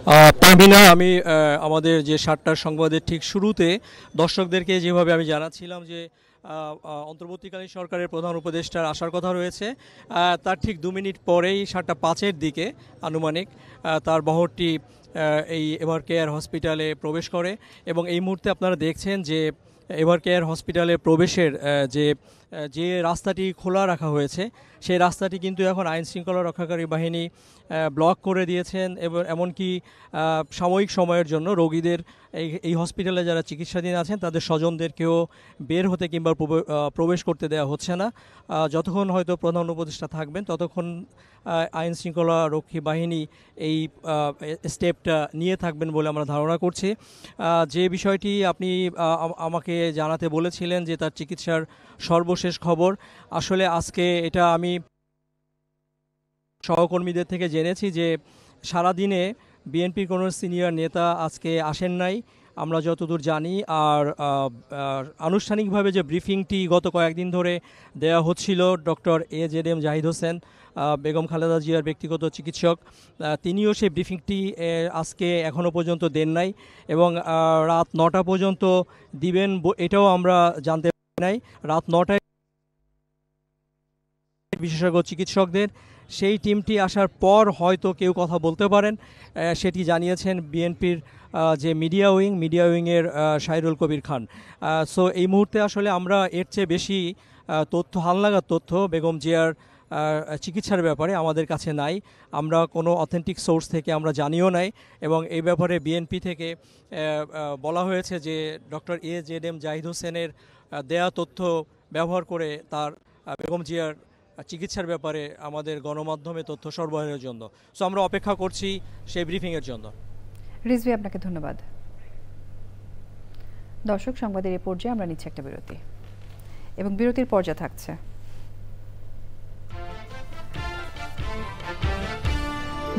পারভিনা, আমি আমাদের যে ৭টার সংবাদের ঠিক শুরুতে দর্শকদেরকে যেভাবে আমি জানাচ্ছিলাম যে অন্তর্বর্তীকালীন সরকারের প্রধান উপদেষ্টার আসার কথা রয়েছে, তার ঠিক ২ মিনিট পরেই ৭টা ৫-এর দিকে আনুমানিক তার বহরটি এই এভার কেয়ার হসপিটালে প্রবেশ করে এবং এই মুহূর্তে আপনারা দেখছেন যে এভার কেয়ার হসপিটালে প্রবেশের যে রাস্তাটি খোলা রাখা হয়েছে সেই রাস্তাটি কিন্তু এখন আইন শৃঙ্খলা রক্ষাকারী বাহিনী ব্লক করে দিয়েছেন এবং এমনকি সাময়িক সময়ের জন্য রোগীদের এই হসপিটালে যারা চিকিৎসাধীন আছেন তাদের স্বজনদেরকেও বের হতে কিংবা প্রবেশ করতে দেওয়া হচ্ছে না। যতক্ষণ হয়তো প্রধান উপদেষ্টা থাকবেন ততক্ষণ আইন শৃঙ্খলা রক্ষী বাহিনী এই স্টেপটা নিয়ে থাকবেন বলে আমরা ধারণা করছি। যে বিষয়টি আপনি আমাকে জানাতে বলেছিলেন যে তার চিকিৎসার সর্বশেষ খবর, আসলে আজকে এটা আমি সহকর্মীদের থেকে জেনেছি যে সারাদিনে বিএনপির কোনো সিনিয়র নেতা আজকে আসেন নাই আমরা যতদূর জানি। আর আনুষ্ঠানিকভাবে যে ব্রিফিংটি গত কয়েকদিন ধরে দেওয়া হচ্ছিল ডক্টর AJM জাহিদ হোসেন, বেগম খালেদা জিয়ার ব্যক্তিগত চিকিৎসক, তিনিও সেই ব্রিফিংটি আজকে এখনও পর্যন্ত দেন নাই এবং রাত 9টা পর্যন্ত দিবেন এটাও আমরা জানতে পারি নাই। রাত 9টায় বিশেষজ্ঞ চিকিৎসকদের সেই টিমটি আসার পর হয়তো কেউ কথা বলতে পারেন, সেটি জানিয়েছেন বিএনপির যে মিডিয়া উইংয়ের শাহিরুল কবির খান। সো এই মুহূর্তে আসলে আমরা এর চেয়ে বেশি হালনাগাদ তথ্য বেগম জিয়ার চিকিৎসার ব্যাপারে আমাদের কাছে নাই। আমরা কোনো অথেন্টিক সোর্স থেকে আমরা জানিও নাই এবং এই ব্যাপারে বিএনপি থেকে বলা হয়েছে যে ডক্টর AJM জাহিদ হোসেনের দেয়া তথ্য ব্যবহার করে তার বেগম জিয়ার চিকিৎসার ব্যাপারে আমাদের গণমাধ্যমে তথ্য সরবরাহের জন্য। সো আমরা অপেক্ষা করছি সেই ব্রিফিংয়ের জন্য। রিজভি, আপনাকে ধন্যবাদ। দর্শক, সংবাদের এই পর্যায়ে আমরা নিচ্ছি একটা বিরতি এবং বিরতির পর্যায়ে থাকছে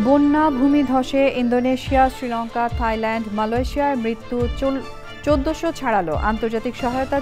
বন্যা ভূমিধসে ইন্দোনেশিয়া, শ্রীলঙ্কা, থাইল্যান্ড, মালয়েশিয়ার মৃত্যু 1400 ছাড়ালো। আন্তর্জাতিক সহায়তা